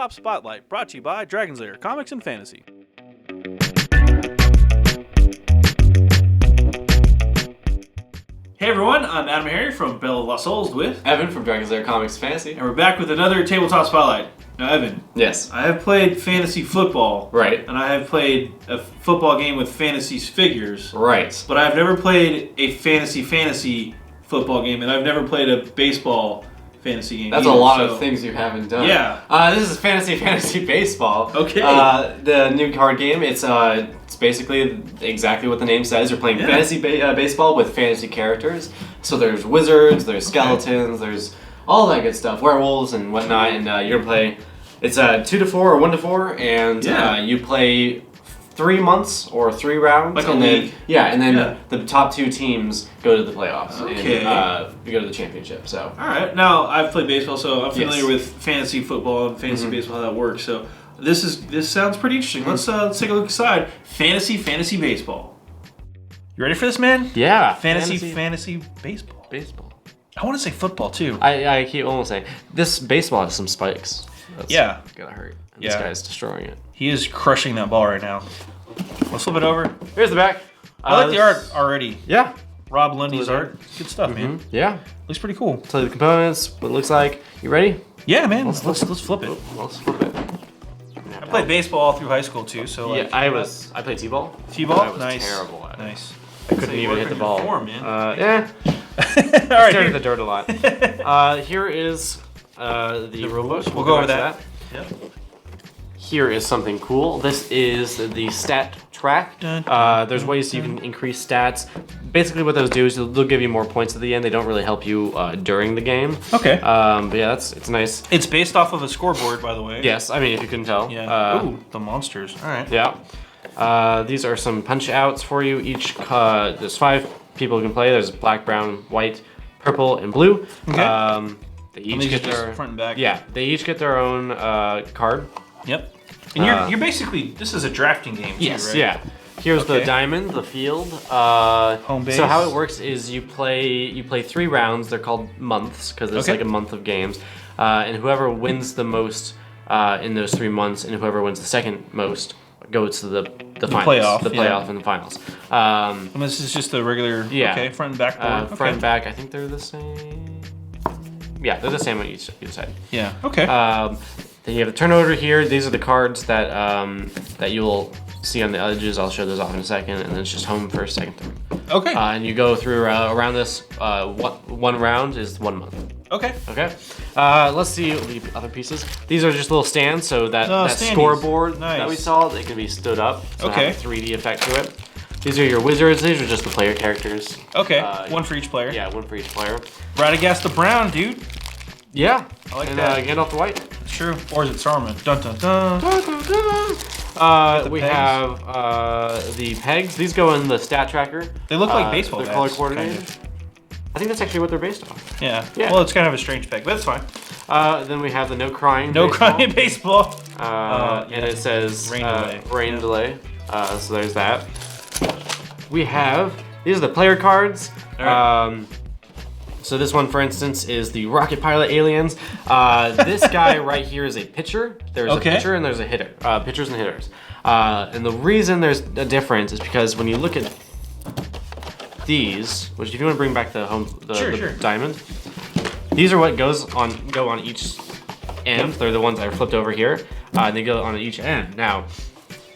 Tabletop Spotlight, brought to you by Dragon's Lair Comics and Fantasy. Hey everyone, I'm AdamHarry from Bella Lost Souls with Evan from Dragon's Lair Comics and Fantasy. And we're back with another Tabletop Spotlight. Now Evan. Yes. I have played fantasy football. Right. And I have played a football game with fantasy figures. Right. But I've never played a fantasy football game, and I've never played a baseball fantasy game. That's either, a lot of things you haven't done. Yeah. This is fantasy baseball. Okay. The new card game. It's basically exactly what the name says. You're playing fantasy baseball with fantasy characters. So there's wizards, there's skeletons, there's all that good stuff, werewolves and whatnot. And you're gonna play. It's 2-4 or 1-4, and you play 3 months or 3 rounds. Like a league. And then the top 2 teams go to the playoffs. Okay. And you go to the championship. So. All right. Now I've played baseball, so I'm familiar Yes. with fantasy football and fantasy baseball, how that works. So this sounds pretty interesting. Let's take a look inside. Fantasy baseball. You ready for this, man? Yeah. Fantasy baseball. Baseball. I want to say football too. I keep almost saying this baseball has some spikes. That's gonna hurt. And this guy's destroying it. He is crushing that ball right now. Let's flip it over. Here's the back. I like the art already. Yeah. Rob Lundy's art. Good stuff, man. Yeah. Looks pretty cool. Tell you the components, what it looks like. You ready? Yeah, man. Let's flip it. Let's flip it. I played baseball all through high school too, so Yeah, I played t-ball. T-ball. I was nice. terrible at it. Nice. I couldn't even hit the ball. Form, man. Yeah. All I right. stared at the dirt a lot. Here is the rulebook. We'll go over that. Yep. Here is something cool. This is the stat track. There's ways you can increase stats. Basically what those do is they'll give you more points at the end. They don't really help you during the game. Okay. But yeah, it's nice. It's based off of a scoreboard, by the way. Yes, I mean, if you couldn't tell. Yeah. Ooh, the monsters. All right. Yeah. These are some punch outs for you. Each, there's 5 people who can play. There's black, brown, white, purple, and blue. Okay. They each get their front and back. Yeah, they each get their own card. Yep. And you're basically, this is a drafting game too, Yes, right? yeah. Here's the diamond, the field. Home base. So how it works is you play 3 rounds. They're called months because it's like a month of games, and whoever wins the most in those 3 months, and whoever wins the second most goes to the finals, playoff, and the finals. And this is just the regular. Yeah. Okay. Front and back board. Front and back. I think they're the same. Yeah, they're the same on each side. Yeah. Okay. Then you have the turn order here. These are the cards that that you'll see on the edges. I'll show those off in a second, and then it's just home first, second, third. Okay. And you go through around this. One round is 1 month. Okay. Okay. Let's see the other pieces. These are just little stands, so that standees. scoreboard Nice. that we saw, they can be stood up. So Okay. have a 3D effect to it. These are your wizards. These are just the player characters. Okay. One for each player. Yeah, one for each player. Radagast the Brown, dude. Yeah. I like and, that. Gandalf the White. It's true. Or is it Saruman? Dun dun dun. We pegs. have the pegs. These go in the stat tracker. They look like baseball They're bats, color coordinated. kind of. I think that's actually what they're based on. Yeah. Yeah. Well, it's kind of a strange peg, but that's fine. Then we have the no crying. No baseball. crying baseball. And it says Rain delay. Rain delay. So there's that. We have these are the player cards. All right. So this one, for instance, is the rocket pilot aliens. This guy right here is a pitcher. There's a pitcher and there's a hitter. Pitchers and hitters. And the reason there's a difference is because when you look at these, which if you want to bring back the diamond, these are what go on each end. They're the ones that are flipped over here. They go on each end. Now,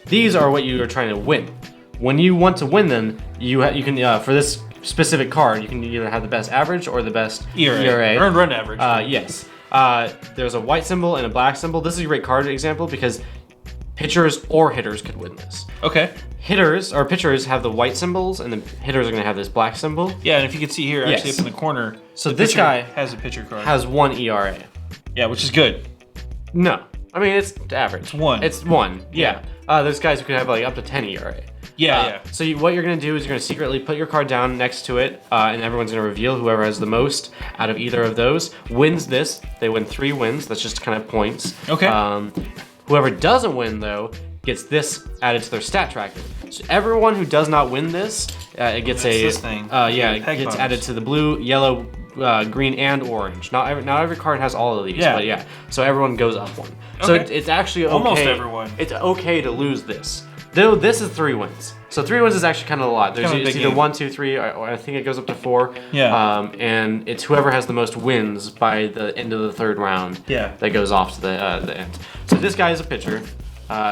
these are what you are trying to win. When you want to win them, you can for this specific card, you can either have the best average or the best ERA. Earned run average. Yes. There's a white symbol and a black symbol. This is a great card example because pitchers or hitters could win this. Okay. Hitters or pitchers have the white symbols, and the hitters are going to have this black symbol. Yeah, and if you can see here, actually Yes. up in the corner, So this guy has a pitcher card. has 1 ERA. Yeah, which is good. No, I mean it's average. It's 1. It's 1. Yeah. There's guys who could have like up to 10 ERA. Yeah. So what you're going to do is you're going to secretly put your card down next to it, and everyone's going to reveal whoever has the most out of either of those wins this. They win 3 wins. That's just kind of points. Okay. Whoever doesn't win, though, gets this added to their stat tracker. So everyone who does not win this, it gets this thing. it gets added to the blue, yellow, green and orange. Not every card has all of these, Yeah. but yeah. So everyone goes up one. So Okay. it's actually okay. Almost everyone. It's okay to lose this. Though this is 3 wins. So 3 wins is actually kind of a lot. There's Kind of a it's big either game. 1, 2, 3, or I think it goes up to 4. Yeah. And it's whoever has the most wins by the end of the 3rd round. Yeah. That goes off to the end. So this guy is a pitcher.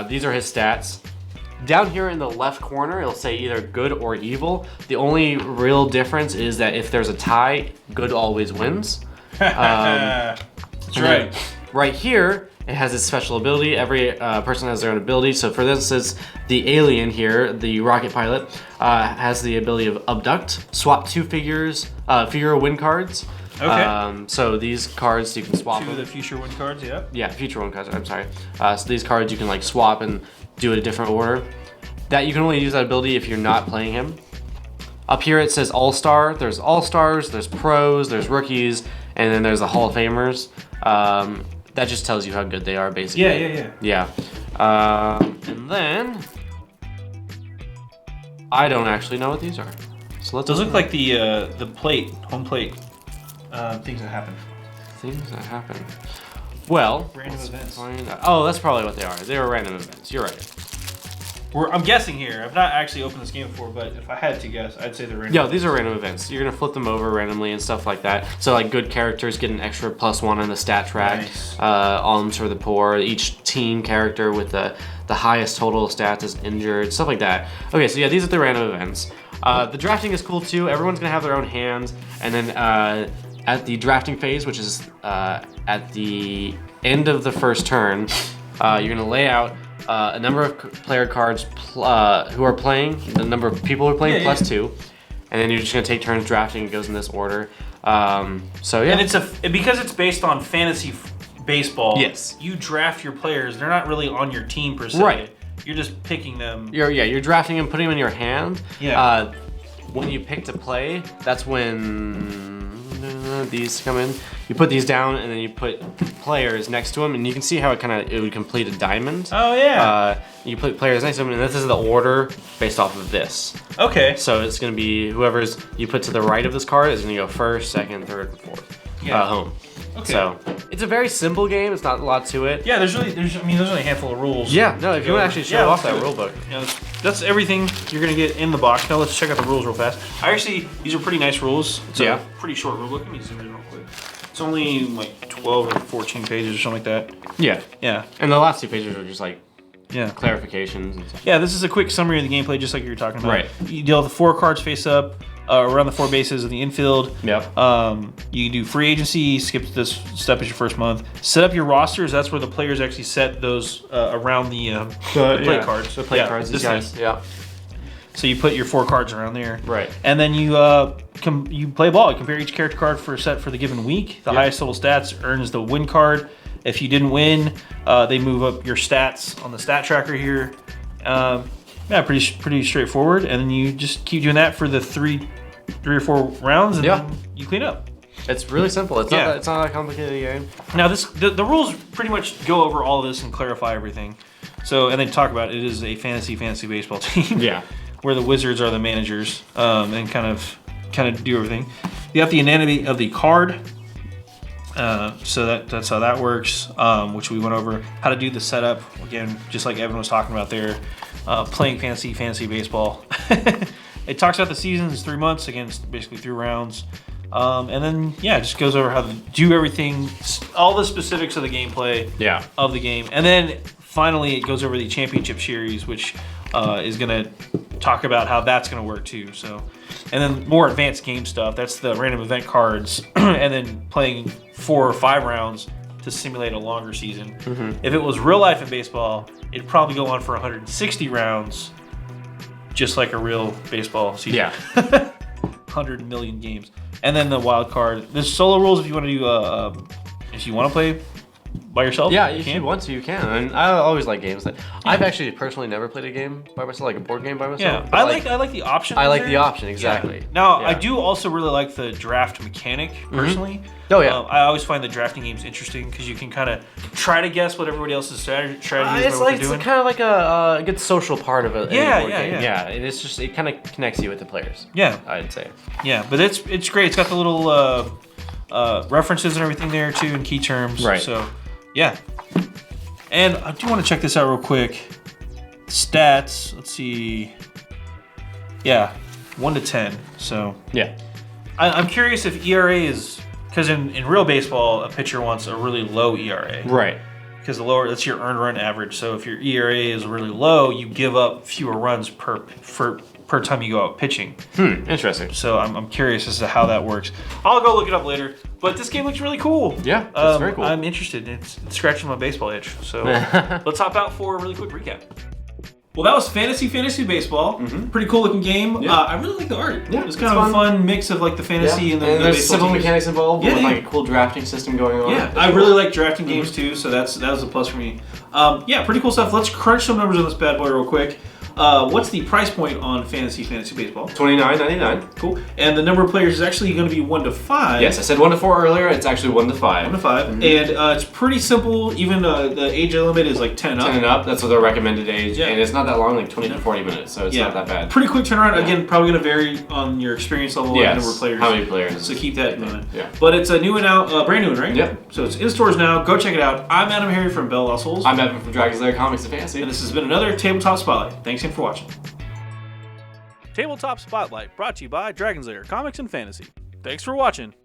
These are his stats. Down here in the left corner, it'll say either good or evil. The only real difference is that if there's a tie, good always wins. That's right. Right here, it has its special ability. Every person has their own ability. So for instance, the alien here, the rocket pilot, has the ability of abduct, swap 2 figure win cards. Okay. So these cards you can swap. 2 of the future win cards, yeah. Yeah, future win cards. I'm sorry. So these cards you can like swap and do it a different order. That you can only use that ability if you're not playing him. Up here it says All-Star. There's All-Stars, there's Pros, there's Rookies, and then there's the Hall of Famers. That just tells you how good they are, basically. Yeah. And then I don't actually know what these are. So let's. Those look like the plate, home plate, things that happen. Things that happen. Well, Random events. Oh, that's probably what they are. They were random events. You're right. I'm guessing here. I've not actually opened this game before, but if I had to guess, I'd say they're random. Yeah, these are random events. You're gonna flip them over randomly and stuff like that. So like good characters get an extra +1 on the stat track. Nice. Alms for the poor. Each team character with the highest total stats is injured. Stuff like that. Okay, so yeah, these are the random events. The drafting is cool too. Everyone's gonna have their own hands, and then at the drafting phase, which is at the end of the first turn, you're gonna lay out a number of player cards who are playing, the number of people who are playing +2, and then you're just gonna take turns drafting. It goes in this order. So yeah, And because it's based on fantasy baseball. Yes. You draft your players. They're not really on your team per se. Right. You're just picking them. You're drafting them, putting them in your hand. Yeah. When you pick to play, that's when these come in. You put these down, and then you put players next to them, and you can see how it would complete a diamond. Oh yeah. You put players next to them, and this is the order based off of this. Okay. So it's gonna be whoever's you put to the right of this card is gonna go first, second, third, and fourth. Home. Okay. So it's a very simple game. It's not a lot to it. Yeah, there's only a handful of rules. Yeah. No, if you want to actually show off that rule book. Yeah, that's everything you're gonna get in the box. Now let's check out the rules real fast. These are pretty nice rules. It's a pretty short rule book. Let me zoom in real quick. It's only like 12 or 14 pages or something like that. Yeah. Yeah. And the last 2 pages are just like Yeah. clarifications and stuff. Yeah, this is a quick summary of the gameplay, just like you were talking about. Right. You deal with the 4 cards face up around the 4 bases of the infield. Yep. You do free agency, skip this step as your first month. Set up your rosters. That's where the players actually set those around the play cards. The play cards, these guys. thing. Yeah. So you put your 4 cards around there. Right. And then you you play ball. You compare each character card for a set for the given week. The highest total stats earns the win card. If you didn't win, they move up your stats on the stat tracker here. Yeah, pretty straightforward. And then you just keep doing that for the three or 4 rounds, and then you clean up. It's really simple. It's not a complicated game. Now the rules pretty much go over all of this and clarify everything. So and then talk about it is a fantasy baseball team. Yeah. Where the Wizards are the managers, and kind of do everything. You have the anatomy of the card. So that's how that works, which we went over. How to do the setup, again, just like Evan was talking about there, playing fantasy baseball. It talks about the season is 3 months, again, it's basically 3 rounds. And then, it just goes over how to do everything, all the specifics of the gameplay of the game. And then finally, it goes over the championship series, which is going to talk about how that's going to work too. So, and then more advanced game stuff. That's the random event cards, and then playing 4 or 5 rounds to simulate a longer season. If it was real life in baseball, it'd probably go on for 160 rounds, just like a real baseball season. Yeah. 100 million games. And then the wild card. There's solo rules if you want to do if you want to play by yourself. Yeah, if you want to, you can. And I always like games that I've actually personally never played a game by myself, like a board game by myself. Yeah, I like the option. I like the option, exactly. Yeah. Now I do also really like the draft mechanic personally. Oh yeah. I always find the drafting games interesting because you can kind of try to guess what everybody else's strategy is. It's kind of like a good social part of it. Yeah. And it kind of connects you with the players. Yeah, I'd say. Yeah, but it's great. It's got the little references and everything there too, and key terms. Right. So, yeah. And I do want to check this out real quick. Stats. Let's see. Yeah, 1 to 10. So Yeah. I'm curious if ERA is because in real baseball, a pitcher wants a really low ERA. Right. Because the lower, that's your earned run average. So if your ERA is really low, you give up fewer runs per time you go out pitching. Interesting. So I'm curious as to how that works. I'll go look it up later. But this game looks really cool. Yeah, it's very cool. I'm interested. It's scratching my baseball itch. So let's hop out for a really quick recap. Well, that was Fantasy Baseball. Pretty cool looking game. Yeah. I really like the art. Yeah, it was kind of a fun mix of like the fantasy and the there's baseball simple teams. mechanics involved with Yeah. like a cool drafting system going on. Yeah, I really like drafting games too, so that was a plus for me. Yeah, pretty cool stuff. Let's crunch some numbers on this bad boy real quick. What's the price point on Fantasy Baseball? $29.99. Cool. And the number of players is actually going to be 1 to 5. Yes, I said 1 to 4 earlier. It's actually 1 to 5. 1 to 5. And it's pretty simple. Even the age limit is like 10 and up. 10 and up. That's what their recommended age. Yeah. And it's not that long, like 20 to 40 minutes. So it's not that bad. Pretty quick turnaround. Again, probably going to vary on your experience level and number of players. How many players? So keep that in mind. Yeah. But it's a new and out, brand new one, right? Yep. So it's in stores now. Go check it out. I'm AdamHarry from Bell Souls. I'm Evan from Dragon's Lair Comics and Fantasy. And this has been another Tabletop Spotlight. Thanks again for watching. Tabletop Spotlight, brought to you by Dragon's Lair Comics and Fantasy. Thanks for watching.